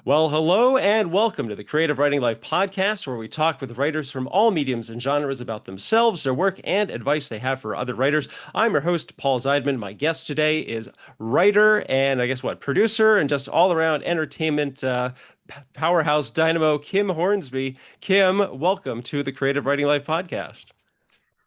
Well, hello and welcome to the Creative Writing Life podcast, where we talk with writers from all mediums and genres about themselves, their work, and advice they have for other writers. I'm your host, Paul Zeidman. My guest today is writer and producer and just all around entertainment powerhouse dynamo, Kim Hornsby. Kim, welcome to the Creative Writing Life podcast.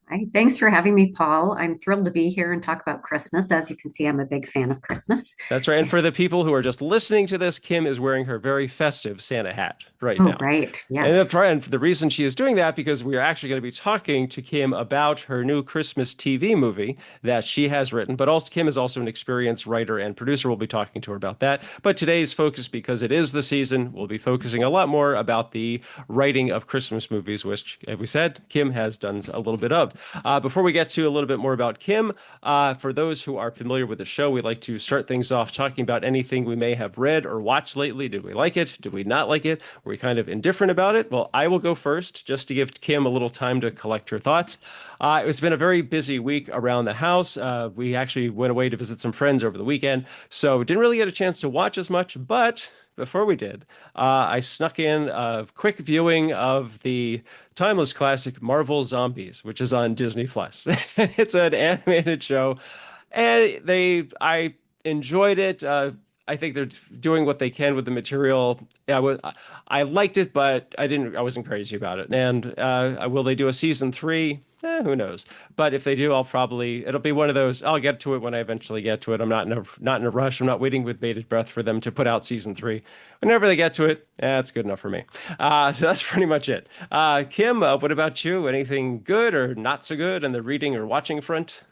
Hi, thanks for having me, Paul. I'm thrilled to be here and talk about Christmas. As you can see, I'm a big fan of Christmas. That's right. And for the people who are just listening to this, Kim is wearing her very festive Santa hat right Oh, now. right. And Yes. the reason she is doing that because we are actually going to be talking to Kim about her new Christmas TV movie that she has written. But also, Kim is also an experienced writer and producer. We'll be talking to her about that. But today's focus, because it is the season, we'll be focusing a lot more about the writing of Christmas movies, which, as we said, Kim has done a little bit of. Before we get to a little bit more about Kim, for those who are familiar with the show, we like to start things off talking about anything we may have read or watched lately. Did we like it? Did we not like it? Were we kind of indifferent about it? Well, I will go first just to give Kim a little time to collect her thoughts. It's been a very busy week around the house. We actually went away to visit some friends over the weekend, so didn't really get a chance to watch as much, but before we did, I snuck in a quick viewing of the timeless classic Marvel Zombies, which is on Disney Plus. It's an animated show, and I enjoyed it. I think they're doing what they can with the material. I liked it, but I wasn't crazy about it. And will they do a season three? Who knows? But if they do, it'll be one of those. I'll get to it when I eventually get to it. I'm not in a rush. I'm not waiting with bated breath for them to put out season three. Whenever they get to it, that's good enough for me. So that's pretty much it. Kim, what about you? Anything good or not so good in the reading or watching front?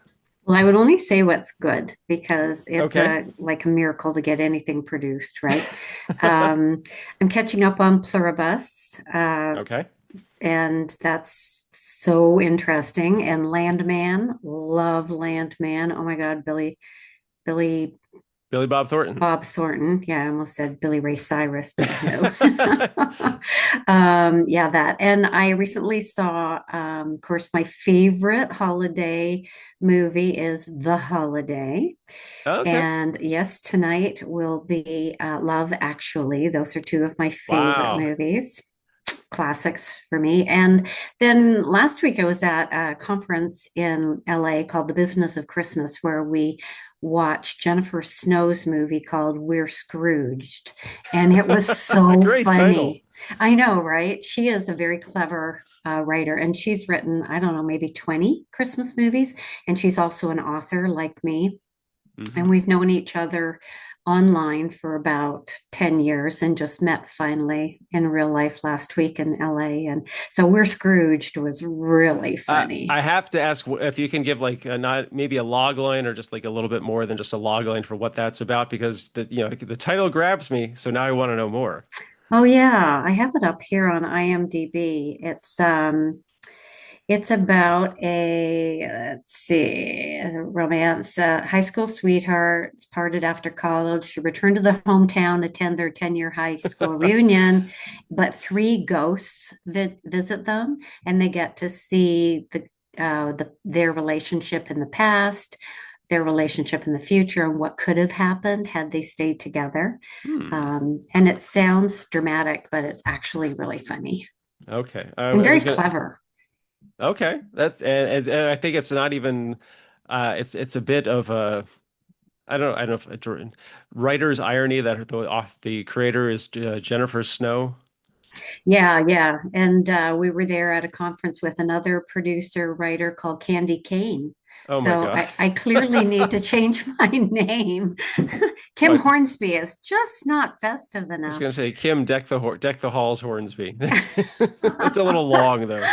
Well, I would only say what's good because it's Okay. like a miracle to get anything produced, right? Um, I'm catching up on Pluribus, Okay. and that's so interesting. And Landman, love Landman. Oh my God, Billy Billy Bob Thornton. Bob Thornton. Yeah, I almost said Billy Ray Cyrus, but no. Yeah, that. And I recently saw, of course, my favorite holiday movie is The Holiday. Okay. And yes, tonight will be Love Actually. Those are two of my favorite Wow. movies, classics for me. And then last week I was at a conference in LA called The Business of Christmas, where we watched Jennifer Snow's movie called We're Scrooged. And it was so Great title. funny. I know, right? She is a very clever writer, and she's written, I don't know, maybe 20 Christmas movies. And she's also an author like me. And Hmm. we've known each other online for about 10 years and just met finally in real life last week in LA. And so We're Scrooged was really funny. I have to ask if you can give like a, not maybe a log line or just like a little bit more than just a log line for what that's about because the title grabs me, so now I want to know more. Oh yeah, I have it up here on IMDb. It's about a, let's see, a romance. High school sweethearts parted after college. She returned to the hometown, attend their 10-year high school reunion, but three ghosts visit them, and they get to see their relationship in the past, their relationship in the future, and what could have happened had they stayed together. Hmm. And it sounds dramatic, but it's actually really funny Okay. and I very was gonna. clever. Okay. And I think it's not even. It's a bit of a. I don't know if a writer's irony that the creator is Jennifer Snow. Yeah, yeah. And we were there at a conference with another producer writer called Candy Kane. Oh my So God. I clearly need to change my name. Kim What? Hornsby is just not festive I was enough. gonna say Kim deck the halls Hornsby. It's a little long though.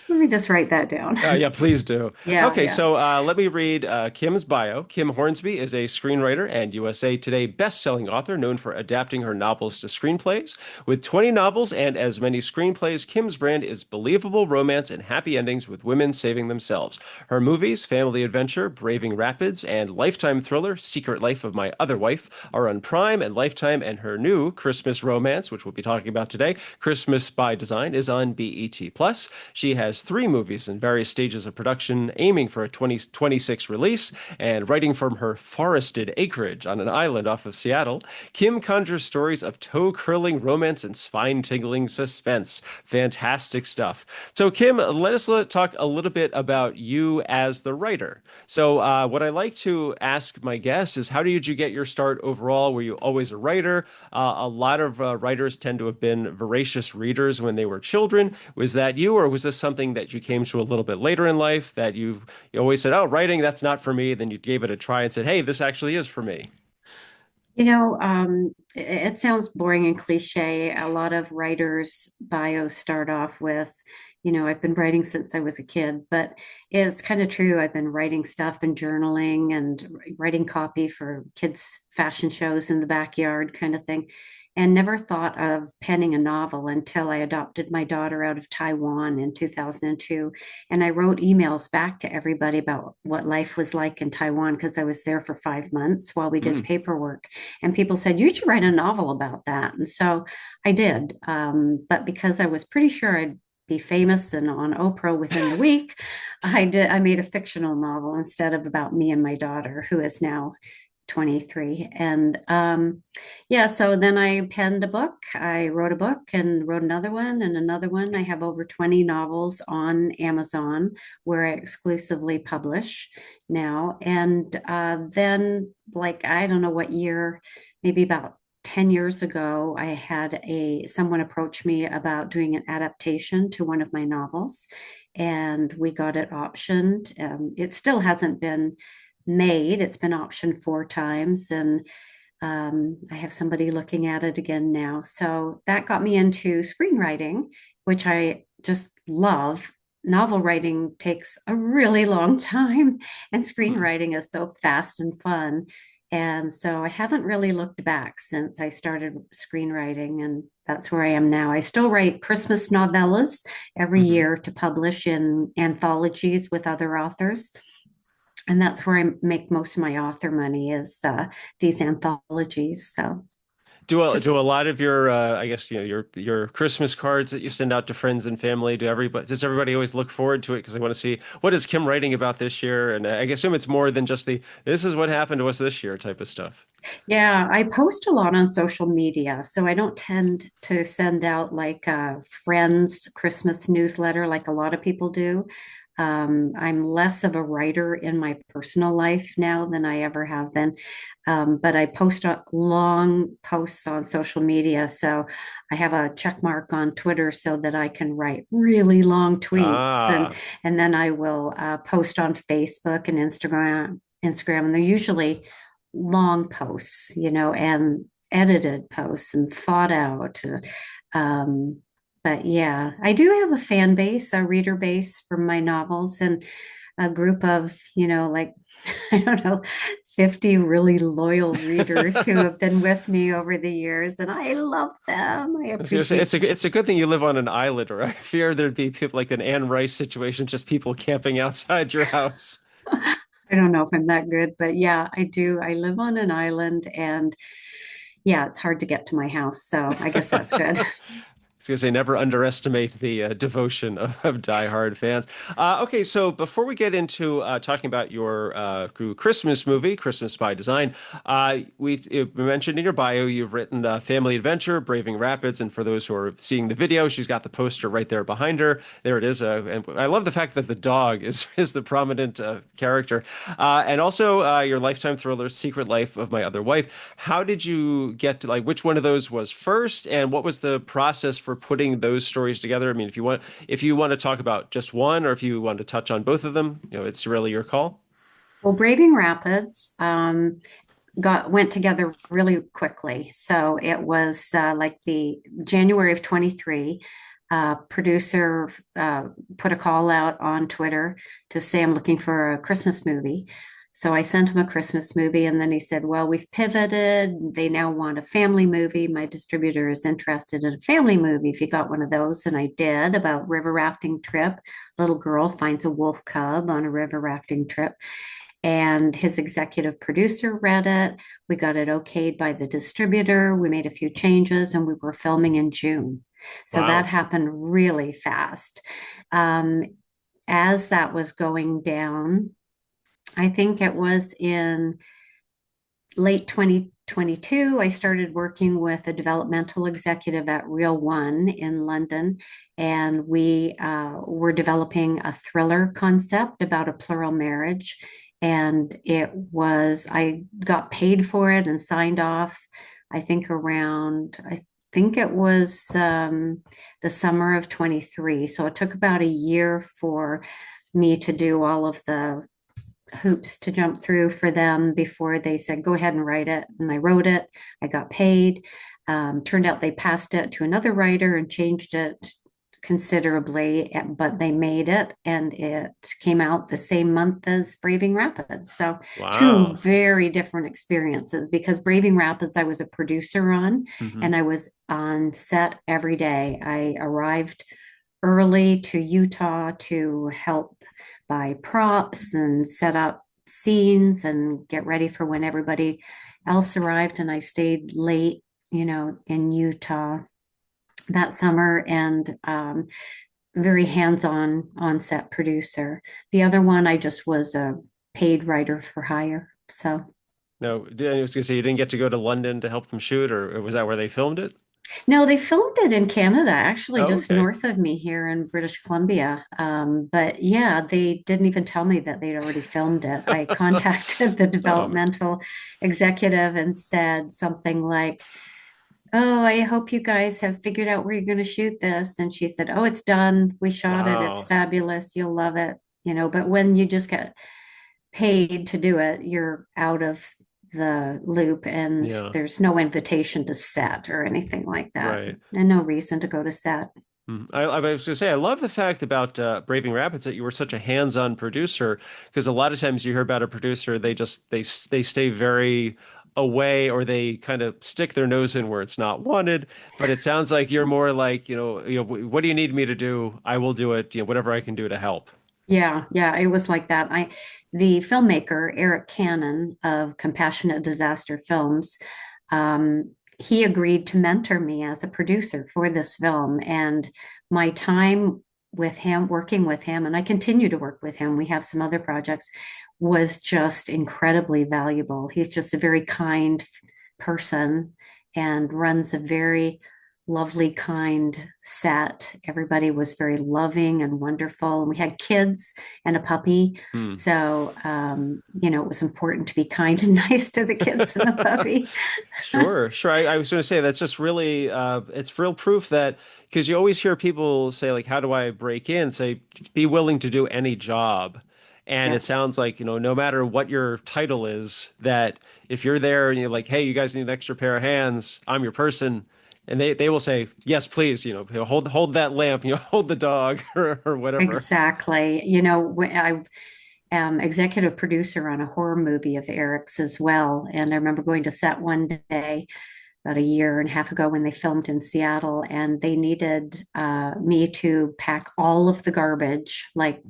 Let me just write that down. Yeah, please do. Yeah, Okay, yeah. so let me read Kim's bio. Kim Hornsby is a screenwriter and USA Today best-selling author known for adapting her novels to screenplays. With 20 novels and as many screenplays, Kim's brand is believable romance and happy endings with women saving themselves. Her movies, Family Adventure, Braving Rapids, and Lifetime thriller, Secret Life of My Other Wife, are on Prime and Lifetime, and her new Christmas romance, which we'll be talking about today, Christmas by Design, is on BET Plus. She has has three movies in various stages of production, aiming for a 2026 release, and writing from her forested acreage on an island off of Seattle. Kim conjures stories of toe-curling romance and spine-tingling suspense. Fantastic stuff. So, Kim, let us talk a little bit about you as the writer. So, what I like to ask my guests is, how did you get your start overall? Were you always a writer? A lot of writers tend to have been voracious readers when they were children. Was that you, or was this something that you came to a little bit later in life that you always said, "Oh, writing, that's not for me." Then you gave it a try and said, "Hey, this actually is for me." It sounds boring and cliche. A lot of writers' bios start off with, I've been writing since I was a kid, but it's kind of true. I've been writing stuff and journaling and writing copy for kids' fashion shows in the backyard kind of thing, and never thought of penning a novel until I adopted my daughter out of Taiwan in 2002. And I wrote emails back to everybody about what life was like in Taiwan because I was there for 5 months while we did Mm. paperwork. And people said, you should write a novel about that. And so I did. But because I was pretty sure I'd be famous and on Oprah within the week, I made a fictional novel instead of about me and my daughter, who is now 23. And yeah, so then I penned a book. I wrote a book and wrote another one and another one. I have over 20 novels on Amazon where I exclusively publish now. And then, like, I don't know what year, maybe about 10 years ago, I had someone approach me about doing an adaptation to one of my novels, and we got it optioned. It still hasn't been made. It's been optioned 4 times, and I have somebody looking at it again now. So that got me into screenwriting, which I just love. Novel writing takes a really long time, and Hmm. screenwriting is so fast and fun. And so I haven't really looked back since I started screenwriting, and that's where I am now. I still write Christmas novellas every Hmm. year to publish in anthologies with other authors, and that's where I make most of my author money is these anthologies. So just Do a lot of your I guess your Christmas cards that you send out to friends and family, does everybody always look forward to it because they want to see what is Kim writing about this year? And I assume it's more than just the this is what happened to us this year type of stuff. Yeah, I post a lot on social media, so I don't tend to send out like a friends Christmas newsletter like a lot of people do. I'm less of a writer in my personal life now than I ever have been. But I post long posts on social media. So I have a check mark on Twitter so that I can write really long tweets, and Ah. then I will post on Facebook and Instagram, and they're usually long posts, and edited posts and thought out. Um, but yeah, I do have a fan base, a reader base for my novels, and a group of, like, I don't know, 50 really loyal readers who have been with me over the years, and I love them. I I was gonna say appreciate them. it's a good thing you live on an island, or I fear there'd be people like an Anne Rice situation, just people camping outside your house. I don't know if I'm that good, but yeah, I do. I live on an island, and yeah, it's hard to get to my house. So I guess that's good. I was gonna say, never underestimate the devotion of diehard fans. Okay, so before we get into talking about your Christmas movie, Christmas by Design, we mentioned in your bio you've written Family Adventure, Braving Rapids, and for those who are seeing the video, she's got the poster right there behind her. There it is, and I love the fact that the dog is is the prominent character, and also your Lifetime thriller, Secret Life of My Other Wife. How did you get to like which one of those was first, and what was the process for putting those stories together? I mean, if you want to talk about just one, or if you want to touch on both of them, it's really your call. Well, Braving Rapids got went together really quickly. So it was like the January of 23. Producer put a call out on Twitter to say I'm looking for a Christmas movie. So I sent him a Christmas movie, and then he said, "Well, we've pivoted. They now want a family movie. My distributor is interested in a family movie. If you got one of those," and I did, about river rafting trip. Little girl finds a wolf cub on a river rafting trip, and his executive producer read it. We got it okayed by the distributor. We made a few changes, and we were filming in June. So that Wow. happened really fast. Um, as that was going down, I think it was in late 2022, I started working with a developmental executive at Real One in London, and we were developing a thriller concept about a plural marriage. And I got paid for it and signed off, I think it was the summer of 23. So it took about a year for me to do all of the hoops to jump through for them before they said, go ahead and write it. And I wrote it. I got paid. Turned out they passed it to another writer and changed it considerably, but they made it and it came out the same month as Braving Rapids. So, two Wow. very different experiences because Braving Rapids, I was a producer on Hmm. and I was on set every day. I arrived early to Utah to help buy props and set up scenes and get ready for when everybody else arrived. And I stayed late, in Utah that summer and very hands-on on-set producer. The other one, I just was a paid writer for hire. So No, I was gonna say you didn't get to go to London to help them shoot, or was that where they filmed it? no, they filmed it in Canada, actually, Oh, just okay. north of me here in British Columbia. But yeah, they didn't even tell me that they'd already filmed it. I contacted the Oh, developmental executive and said something like, "Oh, I hope you guys have figured out where you're going to shoot this." And she said, "Oh, it's done. We shot it. It's wow. fabulous. You'll love it." But when you just get paid to do it, you're out of the loop and Yeah, there's no invitation to set or anything like that, right. and no reason to go to set. I was going to say, I love the fact about Braving Rapids that you were such a hands-on producer, because a lot of times you hear about a producer, they stay very away or they kind of stick their nose in where it's not wanted. But it sounds like you're more like, what do you need me to do? I will do it, whatever I can do to help. Yeah, yeah, it was like that. The filmmaker, Eric Cannon of Compassionate Disaster Films, he agreed to mentor me as a producer for this film. And my time with him, working with him, and I continue to work with him, we have some other projects, was just incredibly valuable. He's just a very kind person and runs a very lovely, kind set. Everybody was very loving and wonderful. And we had kids and a puppy. Hmm. So, it was important to be kind and nice to the kids and the puppy. Sure, sure. I was going to say that's just really it's real proof that because you always hear people say like, how do I break in? Say, be willing to do any job. And it Yeah, sounds like, no matter what your title is, that if you're there and you're like, hey, you guys need an extra pair of hands, I'm your person. And they will say, yes, please, hold that lamp, hold the dog or whatever. exactly. I am executive producer on a horror movie of Eric's as well. And I remember going to set one day about a year and a half ago when they filmed in Seattle, and they needed me to pack all of the garbage, like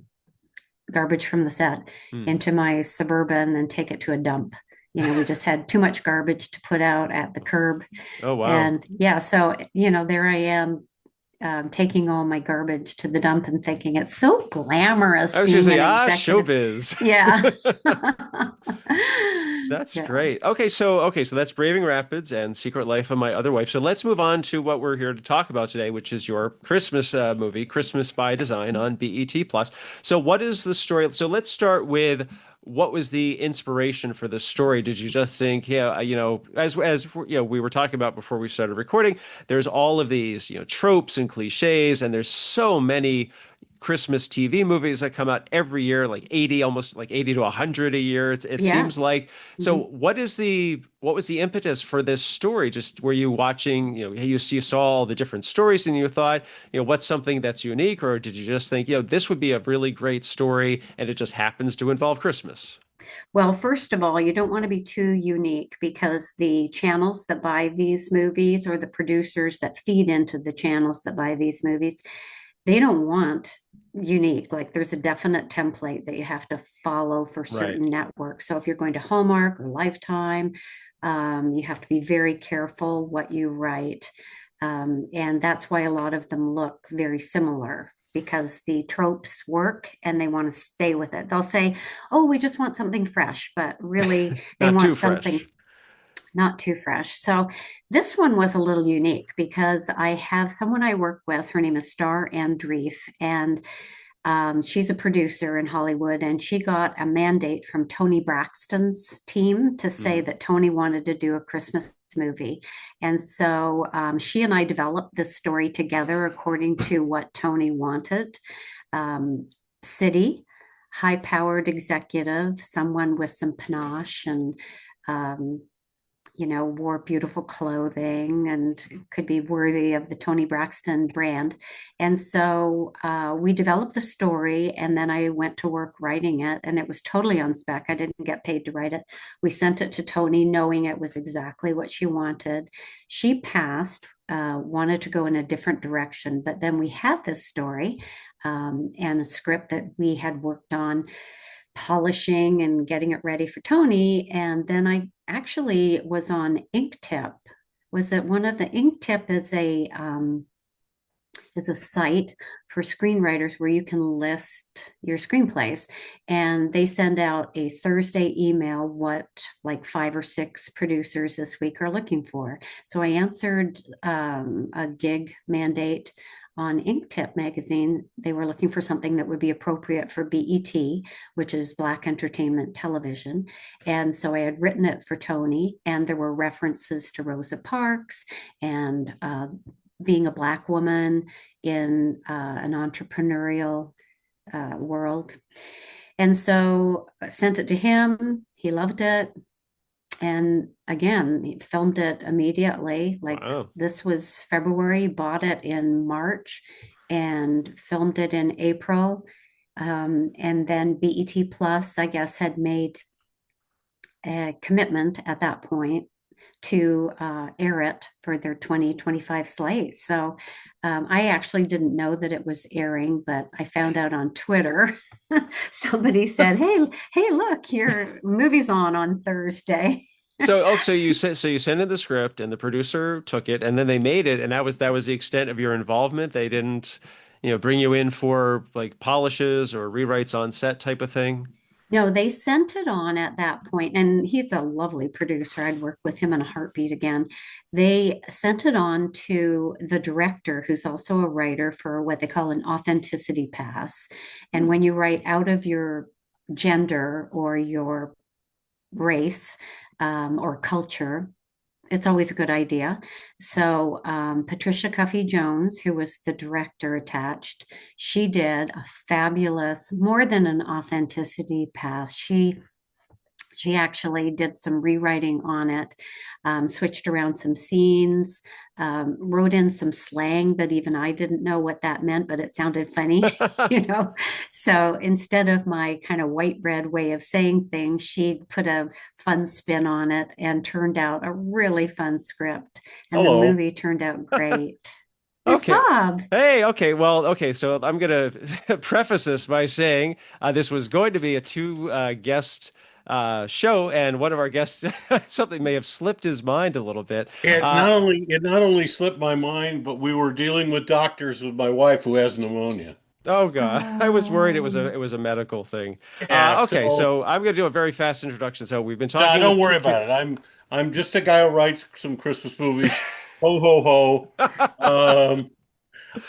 garbage from the set, Hmm. into my Suburban and take it to a dump. We just had too much garbage to put out at the curb. Oh, wow. And yeah, so, there I am taking all my garbage to the dump and thinking it's so glamorous I was going to being say, an executive. showbiz. Yeah. That's Yeah. great. Okay, so that's Braving Rapids and Secret Life of My Other Wife. So let's move on to what we're here to talk about today, which is your Christmas movie, Christmas by Design on BET Plus. So what is the story? So let's start with what was the inspiration for the story? Did you just think, yeah, as we were talking about before we started recording, there's all of these, tropes and cliches, and there's so many Christmas TV movies that come out every year, like 80, almost like 80 to 100 a year. It Yeah. seems like. So Mhm. what was the impetus for this story? Just were you watching, you saw all the different stories and you thought, what's something that's unique, or did you just think, this would be a really great story and it just happens to involve Christmas? Well, first of all, you don't want to be too unique because the channels that buy these movies or the producers that feed into the channels that buy these movies, they don't want unique. Like there's a definite template that you have to follow for Right. certain networks. So if you're going to Hallmark or Lifetime, you have to be very careful what you write. And that's why a lot of them look very similar because the tropes work and they want to stay with it. They'll say, "Oh, we just want something fresh," but really they Not too want something fresh. not too fresh. So this one was a little unique because I have someone I work with. Her name is Star Andreef, and she's a producer in Hollywood, and she got a mandate from Tony Braxton's team to say Hmm. that Tony wanted to do a Christmas movie. And so she and I developed this story together according to what Tony wanted. Um, City, high powered executive, someone with some panache and um, wore beautiful clothing and could be worthy of the Tony Braxton brand. And so we developed the story, and then I went to work writing it, and it was totally on spec. I didn't get paid to write it. We sent it to Tony, knowing it was exactly what she wanted. She passed. Wanted to go in a different direction, but then we had this story and a script that we had worked on polishing and getting it ready for Tony. And then I actually was on Ink Tip. Was that one of the Ink Tip is a site for screenwriters where you can list your screenplays, and they send out a Thursday email what like 5 or 6 producers this week are looking for. So I answered a gig mandate on Ink Tip magazine. They were looking for something that would be appropriate for BET, which is Black Entertainment Television. And so I had written it for Tony, and there were references to Rosa Parks and being a Black woman in an entrepreneurial world. And so I sent it to him. He loved it. And again, he filmed it immediately. Like Wow. this was February, bought it in March and filmed it in April. And then BET Plus, I guess, had made a commitment at that point to air it for their 2025 slate. So I actually didn't know that it was airing, but I found out on Twitter. Somebody said, hey, look, your movie's on Thursday." So you sent in the script and the producer took it and then they made it and that was the extent of your involvement. They didn't, bring you in for like polishes or rewrites on set type of thing. No, they sent it on at that point, and he's a lovely producer. I'd work with him in a heartbeat again. They sent it on to the director, who's also a writer for what they call an authenticity pass. And Hmm. when you write out of your gender or your race or culture, it's always a good idea. So Patricia Cuffy Jones, who was the director attached, she did a fabulous, more than an authenticity pass. She actually did some rewriting on it, switched around some scenes, wrote in some slang that even I didn't know what that meant, but it sounded funny, you know. So instead of my kind of white bread way of saying things, she put a fun spin on it and turned out a really fun script. And the Hello. movie turned out great. There's Okay. Bob. Hey, okay. Well, okay. So I'm gonna preface this by saying this was going to be a two guest show, and one of our guests something may have slipped his mind a little bit. Uh, It not only slipped my mind, but we were dealing with doctors with my wife who has pneumonia. oh God, I was worried Oh, it was a medical thing. Yeah, Okay, so so I'm gonna do a very fast introduction. So we've been no, talking don't with worry about it. I'm just a guy who writes some Christmas movies. Ho ho ho.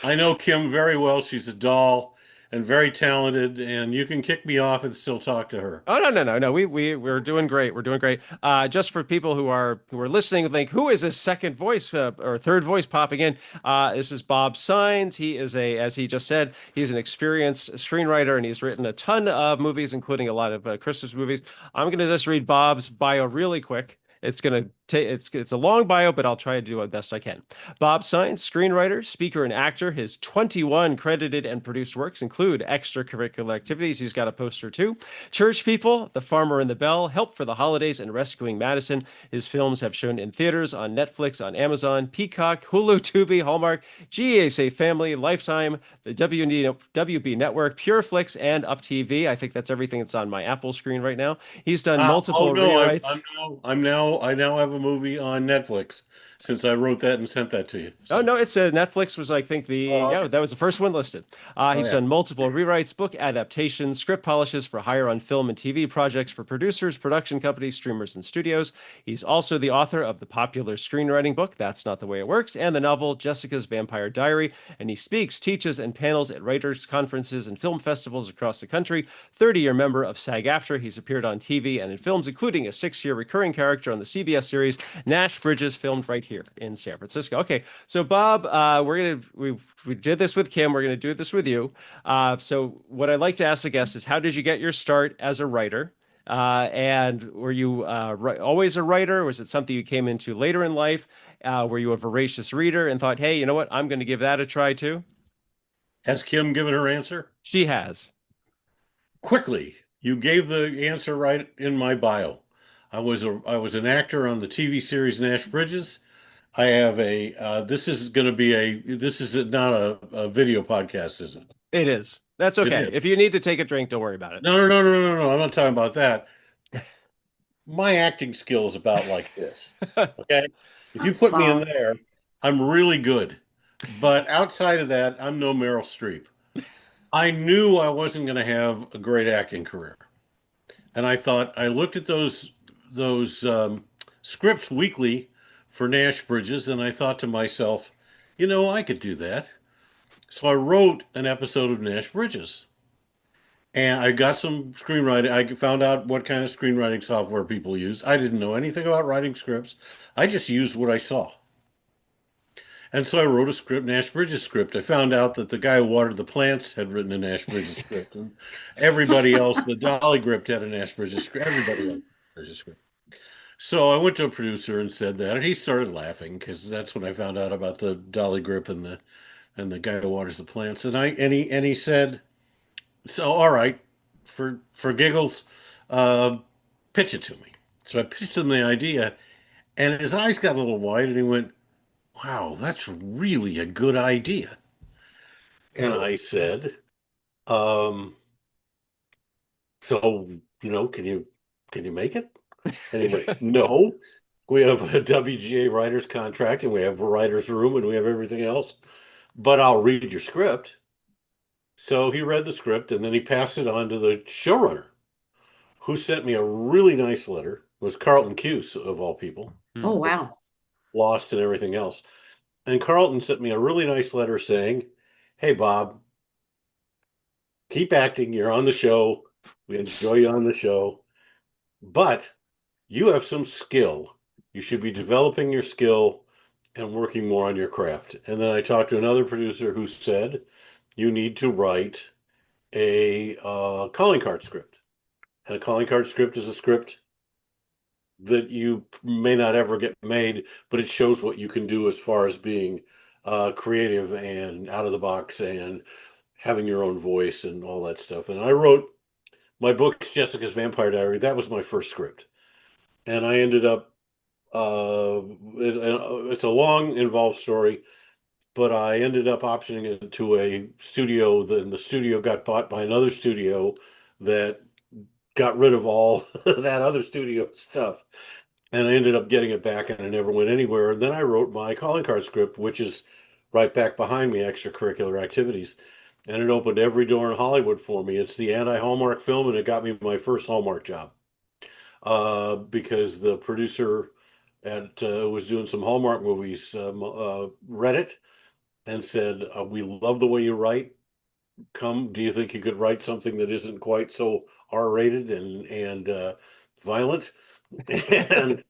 I know Kim very well. She's a doll and very talented, and you can kick me off and still talk to her. Oh no. We're doing great. We're doing great. Just for people who are listening, think who is this second voice or third voice popping in? This is Bob Saenz. He is as he just said, he's an experienced screenwriter and he's written a ton of movies, including a lot of Christmas movies. I'm gonna just read Bob's bio really quick. It's gonna take it's a long bio, but I'll try to do the best I can. Bob Saenz, screenwriter, speaker, and actor. His 21 credited and produced works include extracurricular activities. He's got a poster too. Church People, The Farmer and the Bell, Help for the Holidays, and Rescuing Madison. His films have shown in theaters, on Netflix, on Amazon, Peacock, Hulu, Tubi, Hallmark, GASA Family, Lifetime, the WB Network, PureFlix, and Up TV. I think that's everything that's on my Apple screen right now. He's done Oh multiple no, rewrites. I now have a movie on Netflix. since I wrote that and sent that to you. Oh So, no, it's Netflix was I think okay. that was the first one listed. Oh He's yeah. done multiple rewrites, book adaptations, script polishes for hire on film and TV projects for producers, production companies, streamers, and studios. He's also the author of the popular screenwriting book That's Not the Way It Works and the novel Jessica's Vampire Diary. And he speaks, teaches, and panels at writers' conferences and film festivals across the country. 30-year member of SAG-AFTRA, he's appeared on TV and in films, including a 6-year recurring character on the CBS series Nash Bridges, filmed right here in San Francisco. Okay, so Bob, we did this with Kim. We're gonna do this with you. So what I'd like to ask the guests is, how did you get your start as a writer? And were you always a writer? Was it something you came into later in life? Were you a voracious reader and thought, hey, you know what? I'm going to give that a try too? Has Kim given her answer? She has. Quickly, you gave the answer right in my bio. I was an actor on the TV series Nash Bridges. I have a this is going to be a this is not a video podcast, is it? It is. That's It okay. is. If you need to take a drink, don't worry about it. No, no, no, no, no, no. I'm not talking about that. My acting skill is about like this. Okay. If you put me in Wow. there, I'm really good. But outside of that, I'm no Meryl Streep. I knew I wasn't going to have a great acting career. And I thought I looked at those scripts weekly for Nash Bridges, and I thought to myself, I could do that. So I wrote an episode of Nash Bridges. And I got some screenwriting. I found out what kind of screenwriting software people use. I didn't know anything about writing scripts. I just used what I saw. And so I wrote a script, Nash Bridges script. I found out that the guy who watered the plants had written a Nash Bridges script. And everybody else, the Dolly Grip had a Nash Bridges script. Everybody had a Bridges script. So I went to a producer and said that, and he started laughing because that's when I found out about the Dolly Grip and the guy who waters the plants. And he said, so, all right, for giggles, uh, pitch it to me. So I pitched him the idea, and his eyes got a little wide, and he went, "Wow, that's really a good idea." And I said, um, "So, can you make it?" And he went, "No, we have a WGA writer's contract, and we have a writer's room, and we have everything else, but I'll read your script." So he read the script, and then he passed it on to the showrunner, who sent me a really nice letter. It was Carlton Cuse, of all people, Oh, Hmm. wow. Lost and everything else. And Carlton sent me a really nice letter saying, "Hey, Bob, keep acting. You're on the show. We enjoy you on the show, but you have some skill. You should be developing your skill and working more on your craft." And then I talked to another producer who said, "You need to write a calling card script." And a calling card script is a script that you may not ever get made, but it shows what you can do as far as being creative and out of the box and having your own voice and all that stuff. And I wrote my book, Jessica's Vampire Diary. That was my first script. And I ended up, it's a long, involved story, but I ended up optioning it to a studio. Then the studio got bought by another studio that got rid of all that other studio stuff. And I ended up getting it back and I never went anywhere. And then I wrote my calling card script, which is right back behind me, extracurricular activities. And it opened every door in Hollywood for me. It's the anti-Hallmark film, and it got me my first Hallmark job. Because the producer at who was doing some Hallmark movies read it and said, "We love the way you write. Do you think you could write something that isn't quite so R-rated and violent and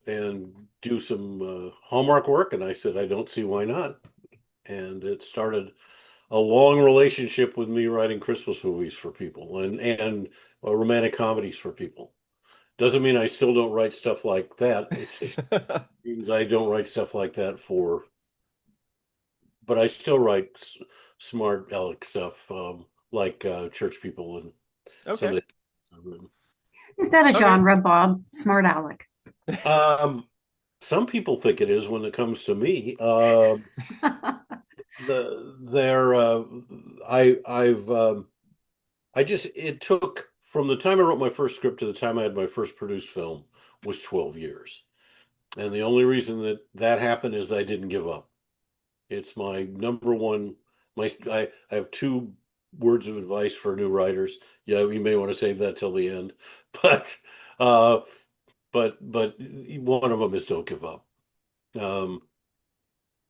and do some homework work?" And I said, "I don't see why not." And it started a long relationship with me writing Christmas movies for people and romantic comedies for people. Doesn't mean I still don't write stuff like that. It just means I don't write stuff like that but I still write smart aleck stuff, like church people and some Okay. of the. Is that a Okay. genre, Bob? Smart Alec. Um, some people think it is when it comes to me. The there I've I just it took from the time I wrote my first script to the time I had my first produced film was 12 years. And the only reason that that happened is I didn't give up. It's my number one. I have two words of advice for new writers. Yeah, you may want to save that till the end, but uh, but one of them is don't give up. Um,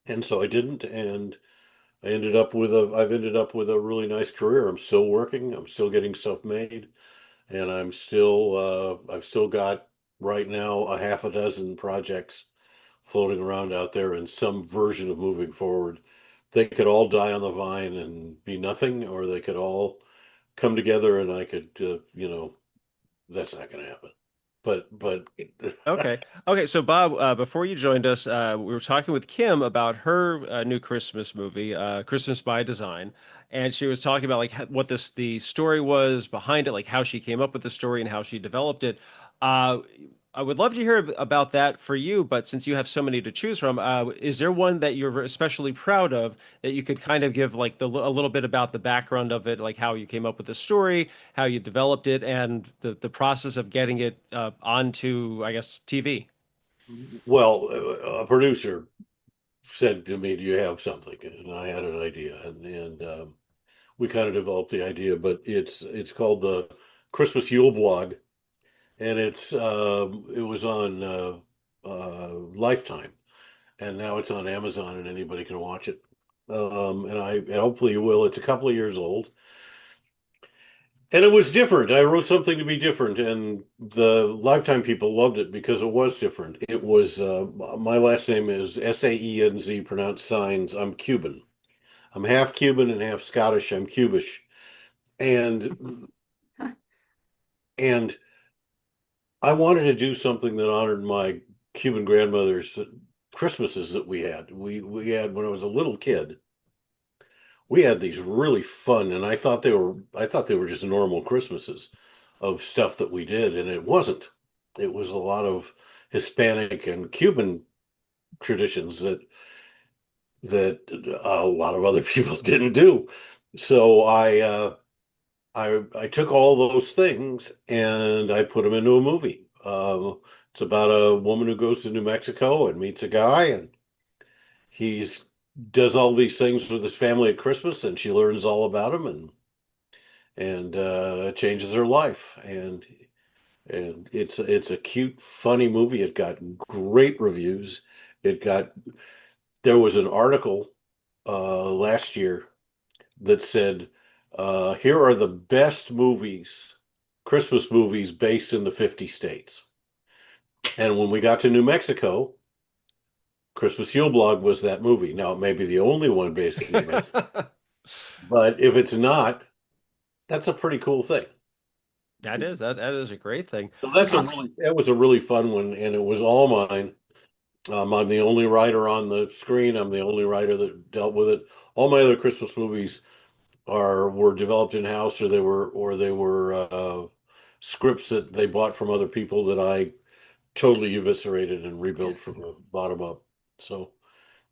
and so I didn't, and I've ended up with a really nice career. I'm still working. I'm still getting stuff made, and I've still got right now a half a dozen projects floating around out there in some version of moving forward. They could all die on the vine and be nothing, or they could all come together and I could, that's not going to happen. But Okay. Okay. So, Bob, before you joined us, we were talking with Kim about her new Christmas movie, Christmas by Design, and she was talking about like what the story was behind it, like how she came up with the story and how she developed it. Uh, I would love to hear about that for you, but since you have so many to choose from, is there one that you're especially proud of that you could kind of give like a little bit about the background of it, like how you came up with the story, how you developed it, and the process of getting it onto, I guess, TV. well, a producer said to me, "Do you have something?" And I had an idea, and we kind of developed the idea. But it's called the Christmas Yule Blog, and it was on Lifetime, and now it's on Amazon, and anybody can watch it. And hopefully you will. It's a couple of years old, and it was different. I wrote something to be different, and the Lifetime people loved it because it was different. It was my last name is Saenz, pronounced Signs. I'm Cuban. I'm half Cuban and half Scottish. I'm Cubish, and and I wanted to do something that honored my Cuban grandmother's Christmases that we had. We had when I was a little kid. We had these really fun, and I thought they were just normal Christmases of stuff that we did, and it wasn't. It was a lot of Hispanic and Cuban traditions that a lot of other people didn't do. So I took all those things and I put them into a movie. It's about a woman who goes to New Mexico and meets a guy, and he's does all these things with his family at Christmas, and she learns all about him, and changes her life. And it's a cute, funny movie. It got great reviews. It got There was an article last year that said, here are the best movies, Christmas movies based in the 50 states. And when we got to New Mexico, Christmas Yule Blog was that movie. Now, it may be the only one based in New Mexico, but if it's not, that's a pretty cool thing. That is a great thing. So Uh, that was a really fun one, and it was all mine. I'm the only writer on the screen. I'm the only writer that dealt with it. All my other Christmas movies are were developed in house, or they were scripts that they bought from other people that I totally eviscerated and rebuilt from the bottom up. So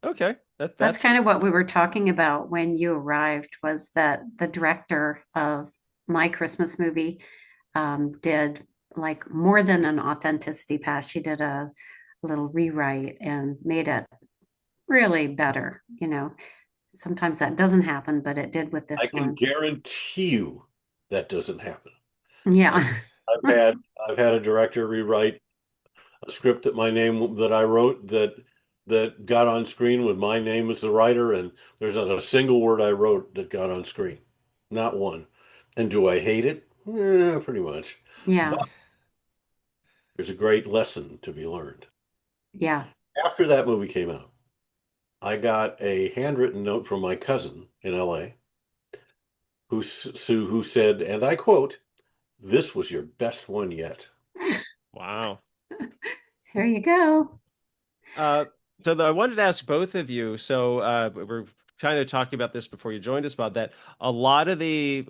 okay, That's that's kind of what we were talking about when you arrived, was that the director of my Christmas movie did like more than an authenticity pass. She did a little rewrite and made it really better. Sometimes that doesn't happen, but it did with I this can one. guarantee you that doesn't happen. Yeah. I've, I've had a director rewrite a script that I wrote that got on screen with my name as the writer, and there's not a single word I wrote that got on screen, not one. And do I hate it? Pretty much. Yeah. But there's a great lesson to be learned. Yeah. After that movie came out, I got a handwritten note from my cousin in LA who said, and I quote, "This was your best one yet." wow. There you go. Uh, I wanted to ask both of you. So we're kind of talking about this before you joined us about that. A lot of the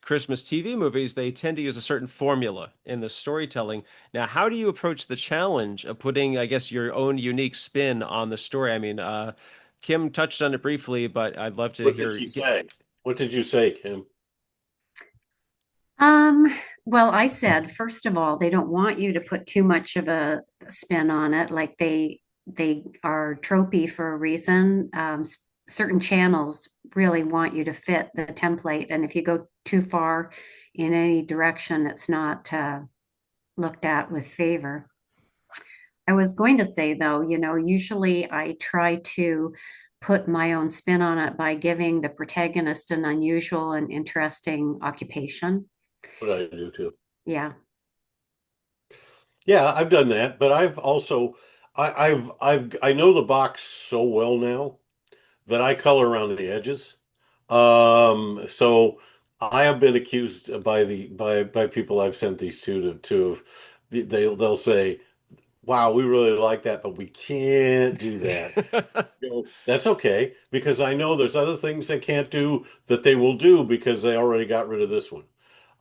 Christmas TV movies, they tend to use a certain formula in the storytelling. Now, how do you approach the challenge of putting, I guess, your own unique spin on the story? I mean, Kim touched on it briefly, but I'd love to What did hear. she say? What did you say, Kim? Um, well, I said, first of all, they don't want you to put too much of a spin on it. Like they are tropey for a reason. Certain channels really want you to fit the template, and if you go too far in any direction, it's not looked at with favor. I was going to say though, usually I try to put my own spin on it by giving the protagonist an unusual and interesting occupation. What I do too. Yeah. Yeah, I've done that, but I've also I know the box so well now that I color around the edges. So I have been accused by by people I've sent these to they'll say, "Wow, we really like that, but we can't do that." That's okay because I know there's other things they can't do that they will do because they already got rid of this one.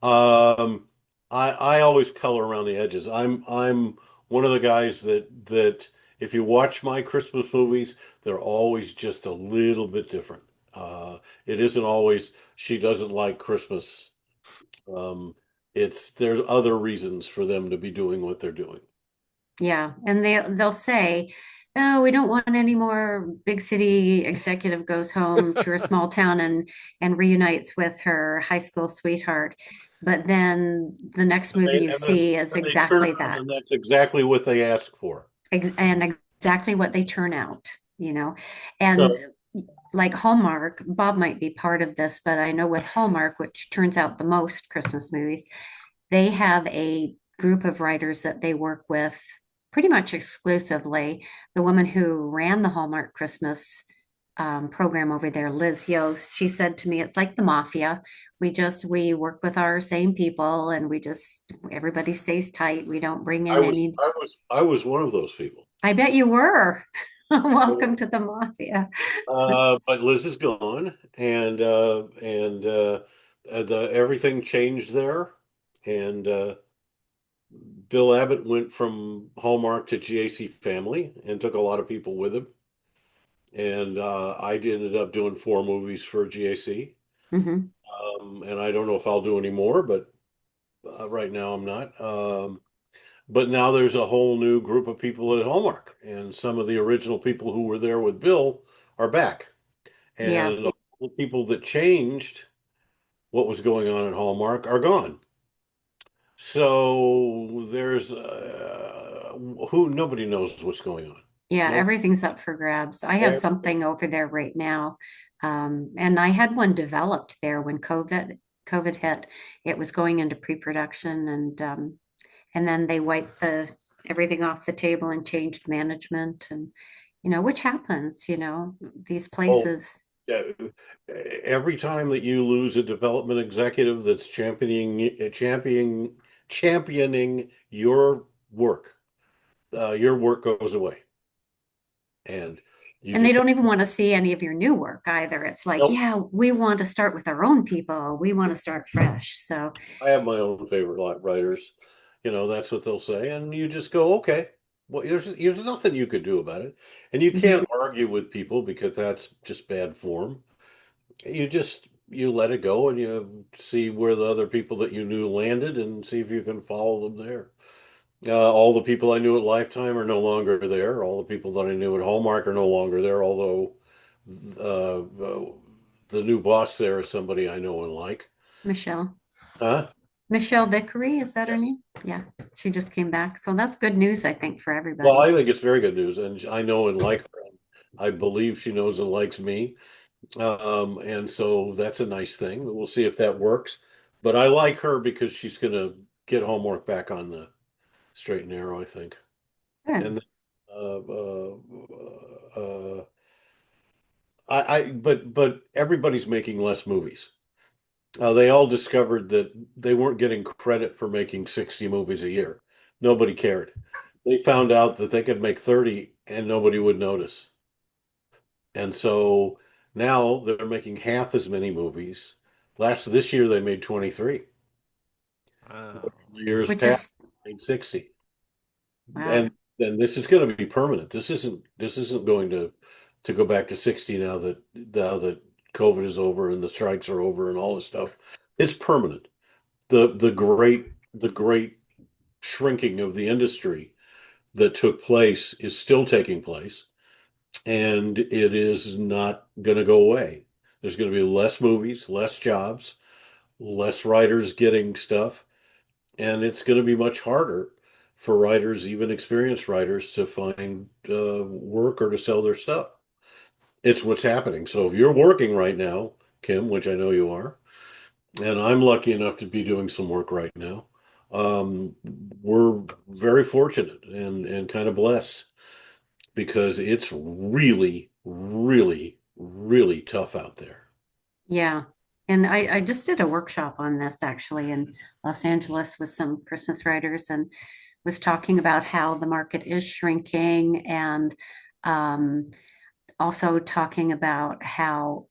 Um, I always color around the edges. I'm one of the guys that if you watch my Christmas movies, they're always just a little bit different. It isn't always she doesn't like Christmas. Um, it's there's other reasons for them to be doing what they're doing. Yeah, and they'll say, "Oh, we don't want any more big city executive goes home to a small town and reunites with her high school sweetheart." But then the next And movie they you and then see is and they turn exactly around that, and that's exactly what they ask for. and exactly what they turn out, you know. And So like Hallmark, Bob might be part of this, but I know with Hallmark, which turns out the most Christmas movies, they have a group of writers that they work with pretty much exclusively. The woman who ran the Hallmark Christmas program over there, Liz Yost, she said to me, it's like the mafia. We work with our same people and everybody stays tight. We don't bring in any. I was one of those people. I bet you were. Welcome to the mafia. But Liz is gone, and the everything changed there, and Bill Abbott went from Hallmark to GAC Family and took a lot of people with him, and I ended up doing four movies for GAC, Hmm. and I don't know if I'll do any more, but right now I'm not. But now there's a whole new group of people at Hallmark, and some of the original people who were there with Bill are back. Yeah. And the people that changed what was going on at Hallmark are gone. So there's who nobody knows what's going on. Yeah, No, everything's up for grabs. I have something over there right now. And I had one developed there when COVID hit. It was going into pre-production and then they wiped the everything off the table and changed management and which happens, these oh, places. yeah. Every time that you lose a development executive that's championing your work goes away, and you And they just don't even want to see any of your new work either. It's like, nope. yeah, we want to start with our own people. We want to start fresh. So, I have my own favorite writers. That's what they'll say, and you just go, okay. Well, there's nothing you could do about it, and you mhm. can't argue with people because that's just bad form. You let it go, and you see where the other people that you knew landed, and see if you can follow them there. All the people I knew at Lifetime are no longer there. All the people that I knew at Hallmark are no longer there. Although the new boss there is somebody I know and like. Michelle. Huh? Michelle Vickery, is that her Yes. name? Yeah, she just came back. So that's good news, I think, for Well, everybody. I think it's very good news, and I know and like her. I believe she knows and likes me, and so that's a nice thing. We'll see if that works. But I like her because she's going to get homework back on the straight and narrow, I think. Good. And uh, uh, uh, but everybody's making less movies. They all discovered that they weren't getting credit for making 60 movies a year. Nobody cared. They found out that they could make 30 and nobody would notice. And so now they're making half as many movies. This year they made 23. Wow. Years Which past is, they made 60. wow. And then this is going to be permanent. This isn't going to go back to 60 now that COVID is over and the strikes are over and all this stuff. It's permanent. the great shrinking of the industry that took place is still taking place, and it is not going to go away. There's going to be less movies, less jobs, less writers getting stuff, and it's going to be much harder for writers, even experienced writers, to find work or to sell their stuff. It's what's happening. So if you're working right now, Kim, which I know you are, and I'm lucky enough to be doing some work right now, um, we're very fortunate and kind of blessed because it's really, really, really tough out there. Yeah. And I just did a workshop on this actually in Los Angeles with some Christmas writers and was talking about how the market is shrinking and um, also talking about how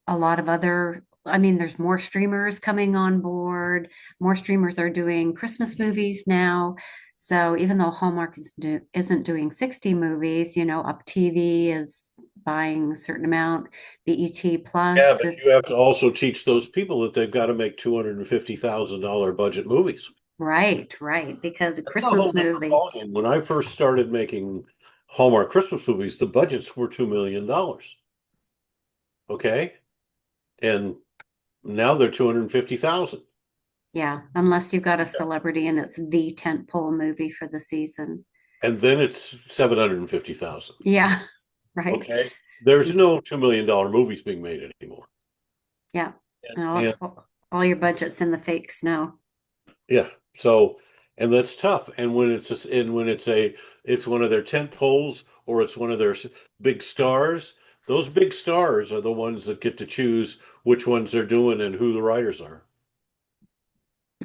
a lot of other, I mean, there's more streamers coming on board. More streamers are doing Christmas movies now. So even though Hallmark isn't doing 60 movies, Up TV is buying a certain amount. BET Yeah, Plus but is you have to also teach those people that they've got to make $250,000 budget movies. right, right. Because a That's a whole Christmas different movie, ballgame. When I first started making Hallmark Christmas movies, the budgets were $2 million. Okay. And now they're 250,000. yeah, unless you've got a celebrity and it's the tentpole movie for the season. And then it's 750,000. Yeah, right. Okay. There's no $2 million movies being made anymore. Yeah. And, And and all your budget's in the fake snow. yeah, so and that's tough. And when it's one of their tent poles or it's one of their big stars, those big stars are the ones that get to choose which ones they're doing and who the writers are.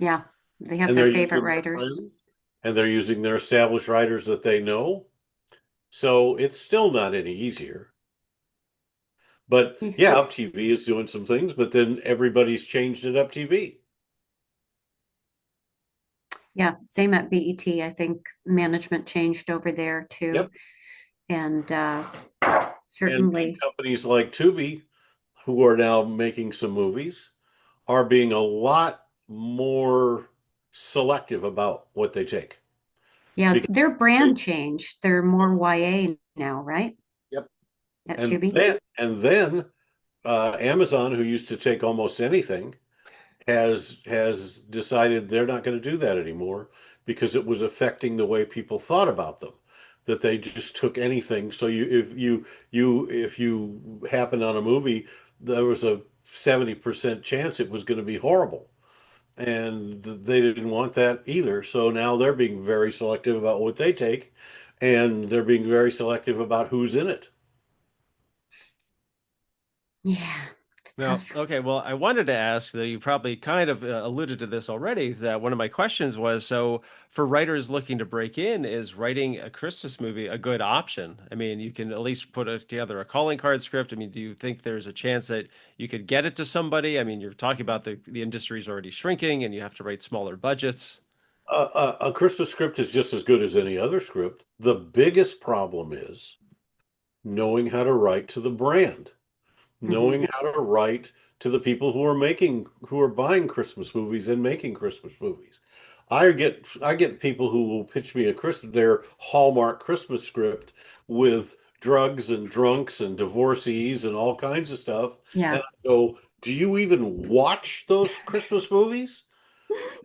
Yeah, they have And their they're favorite using their writers. friends and they're using their established writers that they know. So it's still not any easier. But Yeah, yeah, Up TV is doing some things, but then everybody's changed at Up TV. yeah, same at BET. I think management changed over there too. Yep. And And certainly, companies like Tubi, who are now making some movies, are being a lot more selective about what they take. yeah, Because their brand changed. They're more YA now, right? yep. At And Tubi. then Amazon, who used to take almost anything, has decided they're not going to do that anymore because it was affecting the way people thought about them. That they just took anything. So if you happened on a movie, there was a 70% chance it was going to be horrible. And they didn't want that either. So now they're being very selective about what they take, and they're being very selective about who's in it. Yeah, it's No, tough. okay. Well, I wanted to ask that you probably kind of alluded to this already. That one of my questions was, so for writers looking to break in, is writing a Christmas movie a good option? I mean, you can at least put together a calling card script. I mean, do you think there's a chance that you could get it to somebody? I mean, you're talking about the industry's already shrinking and you have to write smaller budgets. A Christmas script is just as good as any other script. The biggest problem is knowing how to write to the brand, Hmm. knowing how to write to the people who are buying Christmas movies and making Christmas movies. I get people who will pitch me their Hallmark Christmas script with drugs and drunks and divorcees and all kinds of stuff. Yeah, And I go, do you even watch those Christmas movies?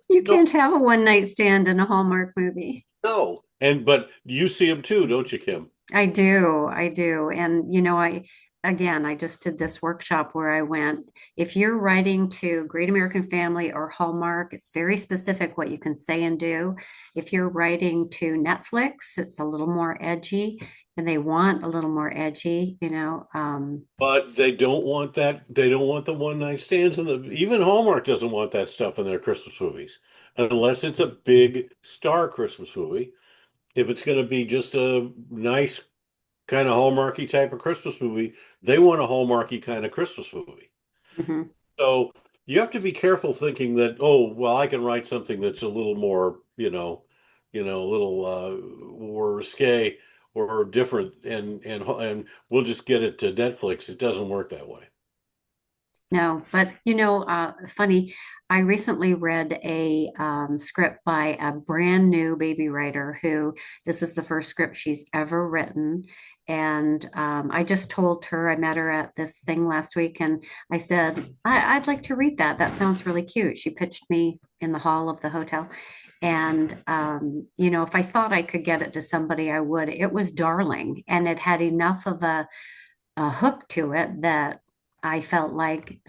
you No, can't have a one night stand in a Hallmark movie. no. But you see them too, don't you, Kim? I do, I do. And I just did this workshop where I went, if you're writing to Great American Family or Hallmark, it's very specific what you can say and do. If you're writing to Netflix, it's a little more edgy and they want a little more edgy. But they don't want that. They don't want the one night stands, and even Hallmark doesn't want that stuff in their Christmas movies, unless it's a big star Christmas movie. If it's going to be just a nice kind of Hallmarky type of Christmas movie, they want a Hallmarky kind of Christmas movie. Mhm. So you have to be careful thinking that, oh, well, I can write something that's a little more, a little more risque or different, and we'll just get it to Netflix. It doesn't work that way. No, but funny, I recently read a script by a brand new baby writer who this is the first script she's ever written. And I just told her, I met her at this thing last week, and I said, I'd like to read that. That sounds really cute. She pitched me in the hall of the hotel. And, if I thought I could get it to somebody, I would. It was darling, and it had enough of a hook to it that I felt like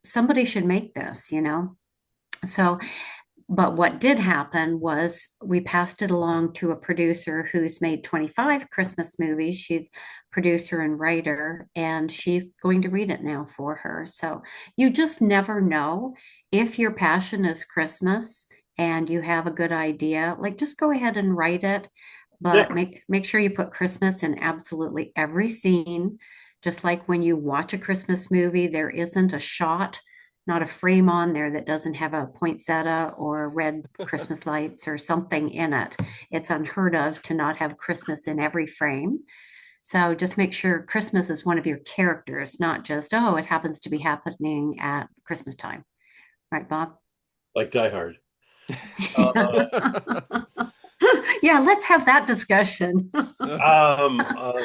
somebody should make this. So, but what did happen was we passed it along to a producer who's made 25 Christmas movies. She's producer and writer, and she's going to read it now for her. So you just never know if your passion is Christmas and you have a good idea, like just go ahead and write it, but Yeah. make sure you put Christmas in absolutely every scene. Just like when you watch a Christmas movie, there isn't a shot, not a frame on there that doesn't have a poinsettia or red Christmas lights or something in it. It's unheard of to not have Christmas in every frame. So just make sure Christmas is one of your characters, not just, oh, it happens to be happening at Christmas time. Right, Bob? Like Die Hard. Uh, Yeah, let's have that discussion. um, uh,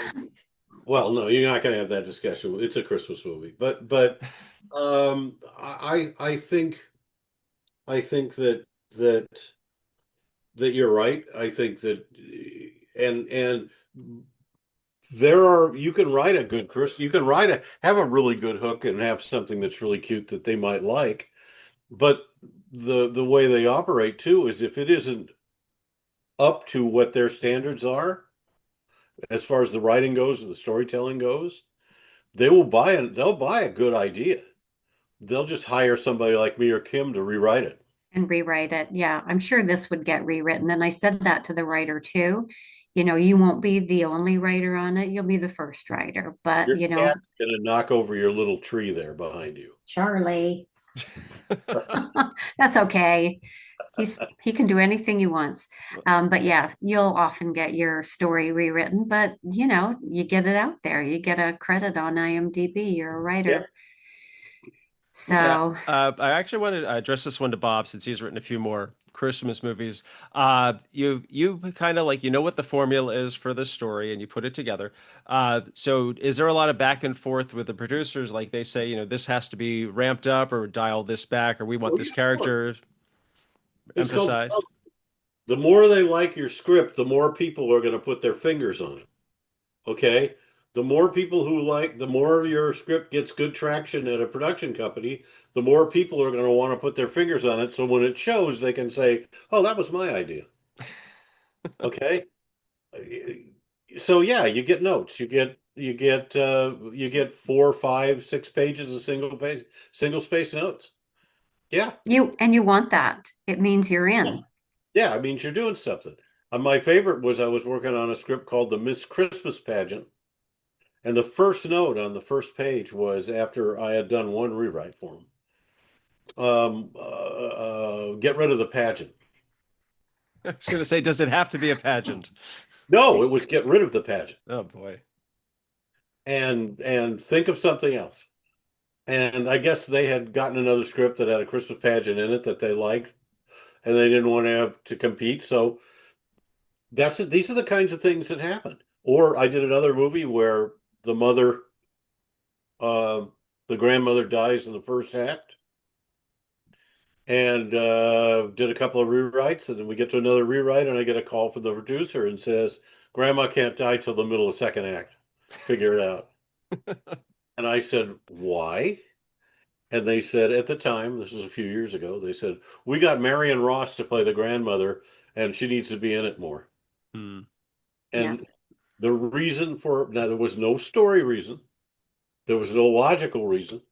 well, no, you're not going to have that discussion. It's a Christmas movie, but I think that that you're right. I think that and you can write a good Chris, you can have a really good hook and have something that's really cute that they might like, but the way they operate too is if it isn't up to what their standards are as far as the writing goes and the storytelling goes, they'll buy a good idea. They'll just hire somebody like me or Kim to rewrite it. And rewrite it. Yeah, I'm sure this would get rewritten. And I said that to the writer too. You won't be the only writer on it. You'll be the first writer. But, Your cat's gonna knock over your little tree there behind you. Charlie, that's okay. He can do anything he wants. But yeah, you'll often get your story rewritten, but you get it out there. You get a credit on IMDb. You're a Yeah. writer. Yeah, So I actually wanted to address this one to Bob since he's written a few more Christmas movies. You kind of like you know what the formula is for the story and you put it together. So is there a lot of back and forth with the producers? Like they say, this has to be ramped up or dial this back, or we want Oh this yeah, of course. character It's called emphasized. the more they like your script, the more people are going to put their fingers on it. Okay. The more your script gets good traction at a production company, the more people are going to want to put their fingers on it. So when it shows, they can say, "Oh, that was my idea." Okay. So yeah, you get notes. You get 4, 5, 6 pages of single space notes. Yeah. you want that. It means you're Yeah. in. Yeah, it means you're doing something. My favorite was I was working on a script called The Miss Christmas Pageant. And the first note on the first page was after I had done one rewrite for him. Get rid of the pageant. I was going to say, does it have to be a pageant? No, it was get rid of the pageant Oh boy. and think of something else. And I guess they had gotten another script that had a Christmas pageant in it that they liked, and they didn't want to have to compete. So these are the kinds of things that happen. Or I did another movie where the mother, uh, the grandmother dies in the first act, and did a couple of rewrites, and then we get to another rewrite, and I get a call from the producer and says, "Grandma can't die till the middle of second act. Figure it out." And I said, "Why?" And they said at the time, this was a few years ago, they said, "We got Marion Ross to play the grandmother, and she needs to be in it more." Hmm. Yeah. And the reason for now, there was no story reason, there was no logical reason.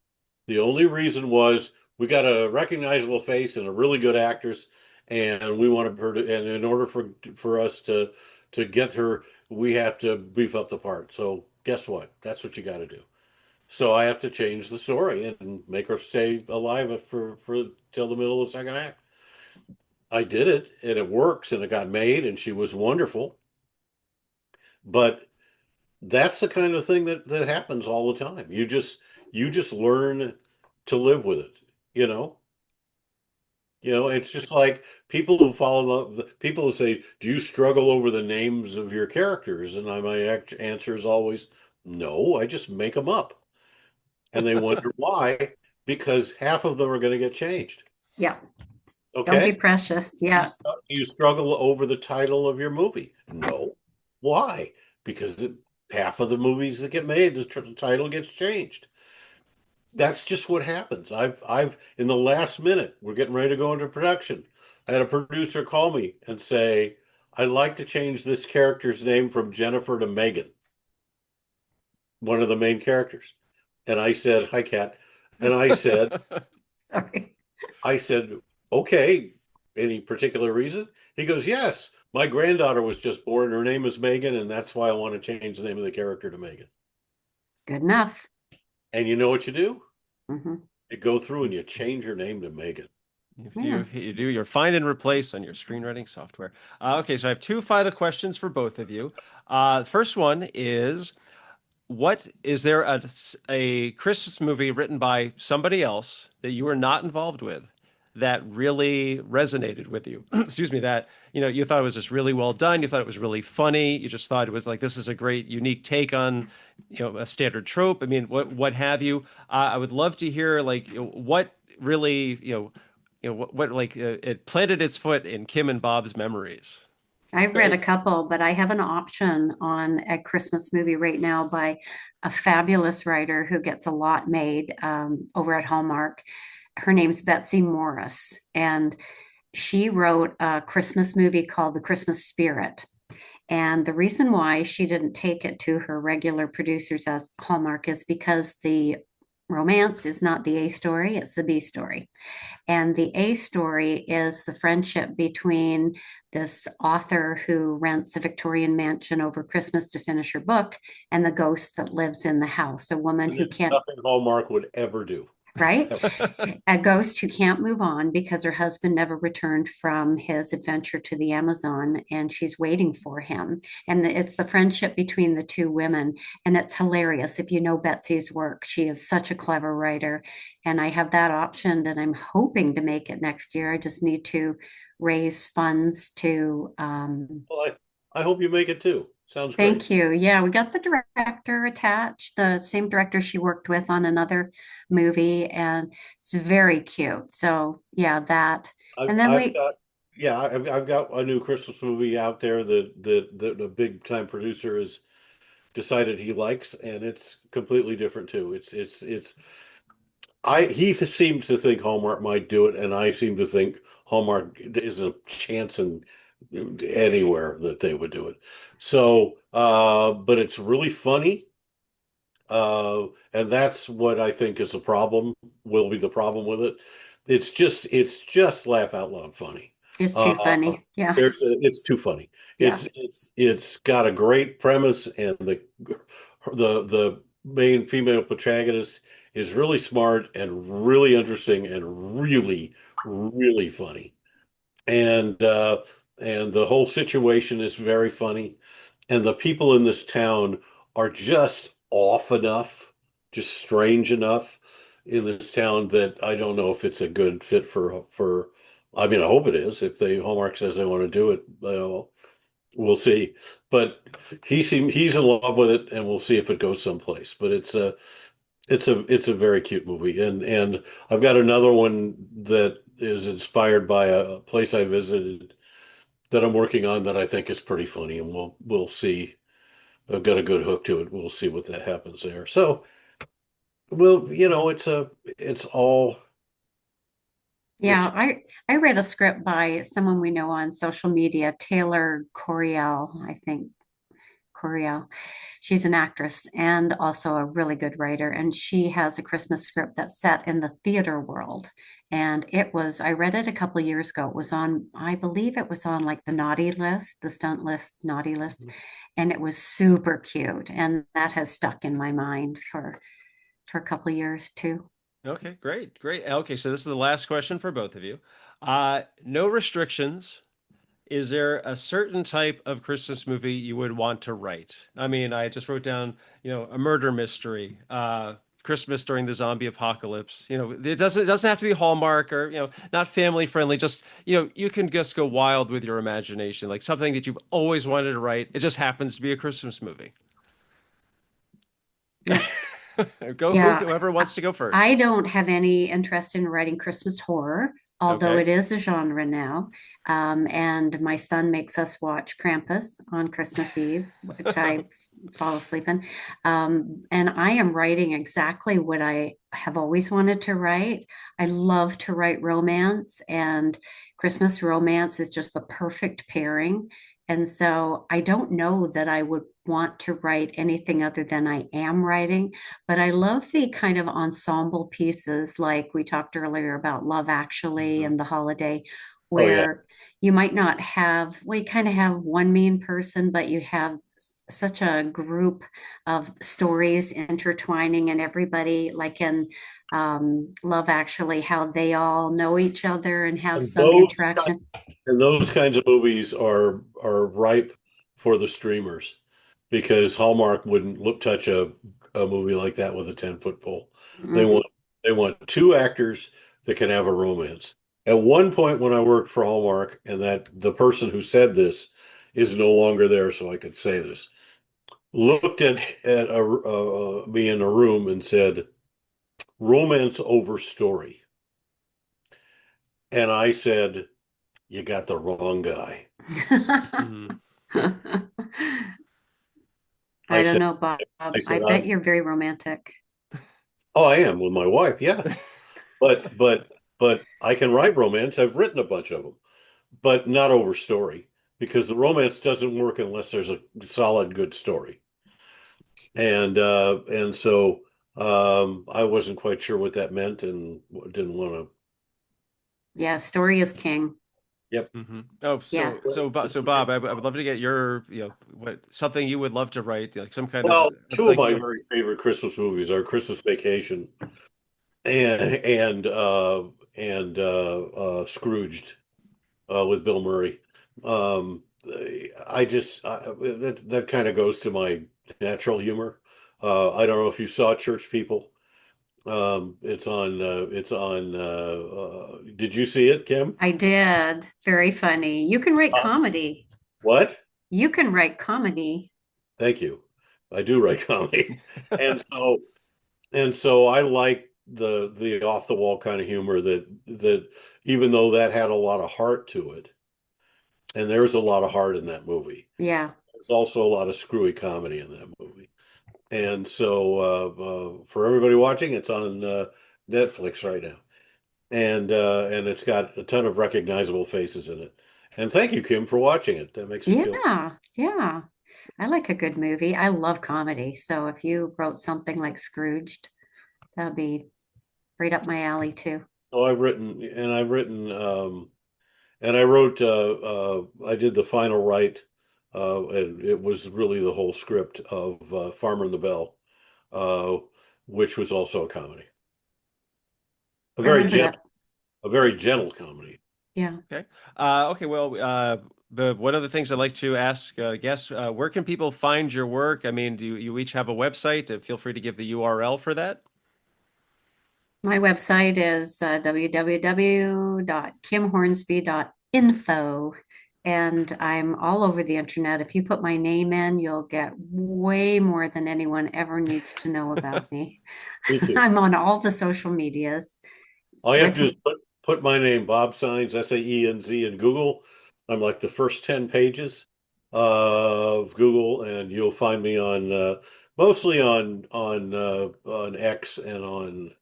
The only reason was we got a recognizable face and a really good actress, and we wanted her to. And in order for us to get her, we have to beef up the part. So guess what? That's what you got to do. So I have to change the story and make her stay alive for till the middle of the second act. I did it, and it works, and it got made, and she was wonderful. But that's the kind of thing that happens all the time. You just learn to live with it, you know? It's just like people who follow the people who say, "Do you struggle over the names of your characters?" And my answer is always, "No, I just make them up." And they wonder why, because half of them are going to get changed. Yeah. Don't be Okay? precious. You, Yeah. you struggle over the title of your movie. No. Why? Because half of the movies that get made, the title gets changed. That's just what happens. In the last minute, we're getting ready to go into production. I had a producer call me and say, "I'd like to change this character's name from Jennifer to Megan, one of the main characters." And I said, "Hi, Kat." And Sorry. I said, "Okay, any particular reason?" He goes, "Yes, my granddaughter was just born. Her name is Megan, and that's why I want to change the name of the character to Megan." Good enough. And you know what you do? Hmm. You go through and you change your name to Megan. Yeah. You do your find and replace on your screenwriting software. Okay, so I have two final questions for both of you. First one is, what is there a Christmas movie written by somebody else that you were not involved with that really resonated with you? Excuse me, that you thought it was just really well done. You thought it was really funny. You just thought it was like this is a great unique take on a standard trope. I mean, what have you? I would love to hear like what really what like it planted its foot in Kim and Bob's memories. I've read Okay. a couple, but I have an option on a Christmas movie right now by a fabulous writer who gets a lot made over at Hallmark. Her name's Betsy Morris, and she wrote a Christmas movie called The Christmas Spirit. And the reason why she didn't take it to her regular producers as Hallmark is because the romance is not the A story, it's the B story. And the A story is the friendship between this author who rents a Victorian mansion over Christmas to finish her book and the ghost that lives in the house, a woman And who it's can't, nothing Hallmark would ever do. right? A ghost who can't move on because her husband never returned from his adventure to the Amazon and she's waiting for him. And it's the friendship between the two women. And it's hilarious if you know Betsy's work. She is such a clever writer. And I have that option and I'm hoping to make it next year. I just need to raise funds to Well, I hope you make it too. Sounds great. thank you. Yeah, we got the director attached, the same director she worked with on another movie, and it's very cute. So yeah, that. I've And then I've we, got yeah, I've got a new Christmas movie out there that the big time producer has decided he likes, and it's completely different too. It's I he seems to think Hallmark might do it, and I seem to think Hallmark is a chance in anywhere that they would do it. So, but it's really funny. And that's what I think is a problem, will be the problem with it. It's just laugh out loud funny. it's Uh, too funny. Yeah, it's too funny. yeah, It's got a great premise, and the main female protagonist is really smart and really interesting and really, really funny. And the whole situation is very funny. And the people in this town are just off enough, just strange enough in this town that I don't know if it's a good fit for. I mean, I hope it is. If they Hallmark says they want to do it, we'll see. But he's in love with it, and we'll see if it goes someplace. But it's a very cute movie, and I've got another one that is inspired by a place I visited that I'm working on that I think is pretty funny, and we'll see. I've got a good hook to it. We'll see what that happens there. So, well, it's all yeah. it's I read a script by someone we know on social media, Taylor Coriel, I think. Coriel. She's an actress and also a really good writer. And she has a Christmas script that's set in the theater world. And I read it a couple of years ago. It was on, I believe it was on like the naughty list, the stunt list, naughty list. And it was super cute. And that has stuck in my mind for a couple of years too. Okay, great, great. Okay, so this is the last question for both of you. No restrictions. Is there a certain type of Christmas movie you would want to write? I mean, I just wrote down, a murder mystery, Christmas during the zombie apocalypse. It doesn't have to be Hallmark or not family friendly. Just you can just go wild with your imagination, like something that you've always wanted to write. It just happens to be a Christmas movie. Yeah. Go Yeah. whoever wants to go I first. don't have any interest in writing Christmas horror, although Okay. it is a genre now. And my son makes us watch Krampus on Christmas Eve, which I fall asleep in. And I am writing exactly what I have always wanted to write. I love to write romance, and Christmas romance is just the perfect pairing. And so I don't know that I would want to write anything other than I am writing. But I love the kind of ensemble pieces, like we talked earlier about Love Actually Mhm. and The Holiday, Oh yeah. where you might not have, well, you kind of have one main person, but you have such a group of stories intertwining, and everybody, like in Love Actually, how they all know each other and have And some interaction. those kinds of movies are ripe for the streamers because Hallmark wouldn't touch a movie like that with a 10-foot pole. They Mhm. want they want two actors that can have a romance. At one point when I worked for Hallmark, and that the person who said this is no longer there, so I could say this, looked at me in a room and said, "Romance over story." And I said, "You got the wrong guy." Mhm. I I don't said, know, Bob. I I said, bet you're very romantic. "Oh, I am with my wife, yeah, but I can write romance. I've written a bunch of them, but not over story because the romance doesn't work unless there's a solid, good story." And so I wasn't quite sure what that meant and didn't want to. Yeah, story is king. Yep. Oh, Yeah. so Bob, I would love to get your, what something you would love to write, like some kind Well, of two of thing my you. very favorite Christmas movies are Christmas Vacation and Scrooged with Bill Murray. Um, that kind of goes to my natural humor. I don't know if you saw Church People. Did you see it, Kim? I did. Very funny. You can write Uh, comedy. what? You can write comedy. Thank you. I do write comedy, and so I like the off the wall kind of humor that even though that had a lot of heart to it, and there's a lot of heart in that movie. Yeah. There's also a lot of screwy comedy in that movie. And so for everybody watching, it's on Netflix right now, and it's got a ton of recognizable faces in it. And thank you, Kim, for watching it. That makes me feel. Yeah. Yeah. I like a good movie. I love comedy. So if you wrote something like Scrooged, that'd be right up my alley too. So and I wrote. I did the final write, and it was really the whole script of Farmer and the Belle, uh, which was also a comedy, a I very remember gentle, that. a very gentle comedy. Yeah. Okay. Okay. Well, the one of the things I'd like to ask guests, where can people find your work? I mean, do you each have a website? Feel free to give the URL for that. My website is www.kimhornsby.info. And I'm all over the internet. If you put my name in, you'll get way more than anyone ever needs to know about me. Me too. I'm on all the social medias All you have to with, do is put my name, Bob Saenz, Saenz, in Google. I'm like the first 10 pages of Google, and you'll find me on mostly on X and on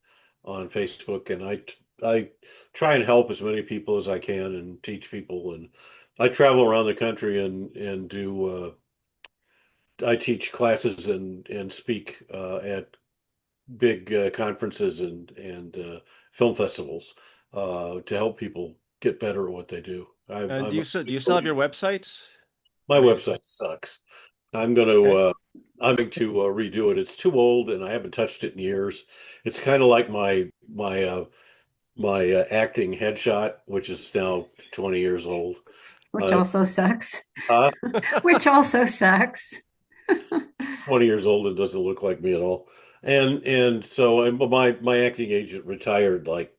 Facebook. And I try and help as many people as I can and teach people. And I travel around the country and do I teach classes and speak at big conferences and film festivals to help people get better at what they do. And I'm a do you big still have your believer. website? My Or you? website sucks. I'm going Okay. to I'm going to redo it. It's too old and I haven't touched it in years. It's kind of like my acting headshot, which is now 20 years old. which Uh, also sucks, uh, which also sucks. 20 years old and doesn't look like me at all. And so my acting agent retired like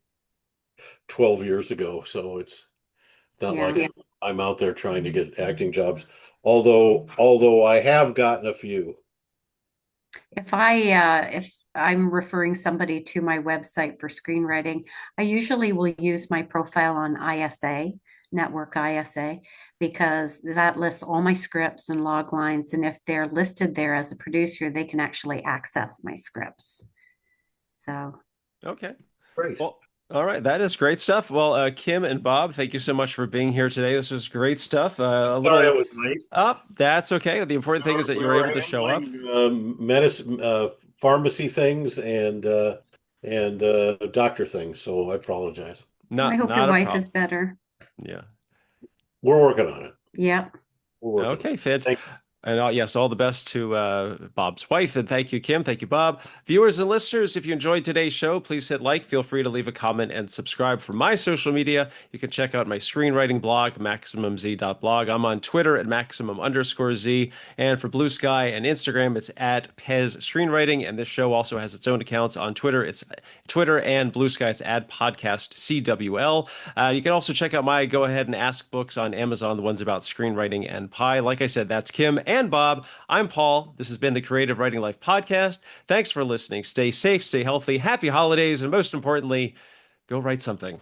12 years ago, so it's not Yeah. like I'm out there trying to get acting jobs. Although I have gotten a few. If I'm referring somebody to my website for screenwriting, I usually will use my profile on ISA, Network ISA, because that lists all my scripts and log lines. And if they're listed there as a producer, they can actually access my scripts. So, Okay. Great. Well, all right. That is great stuff. Well, Kim and Bob, thank you so much for being here today. This was great stuff. A Sorry I little was late. up. That's okay. The important thing is that We you were were able to show up. handling medicine, pharmacy things and doctor things, so I apologize. I hope your Not a wife is problem. better. Yeah. We're working on it. Yep. We're working on Okay, it. Fitz. Thank And yes, all the best to Bob's wife. And thank you, Kim. Thank you, Bob. Viewers and listeners, if you enjoyed today's show, please hit like. Feel free to leave a comment and subscribe for my social media. You can check out my screenwriting blog, MaximumZ.blog. I'm on Twitter at Maximum_Z. And for Blue Sky and Instagram, it's at Pez Screenwriting. And this show also has its own accounts on Twitter. It's Twitter and Blue Sky. It's at Podcast CWL. You can also check out my Go Ahead and Ask books on Amazon, the ones about screenwriting and pie. Like I said, that's Kim and Bob. I'm Paul. This has been the Creative Writing Life podcast. Thanks for listening. Stay safe, stay healthy, happy holidays, and most importantly, go write something.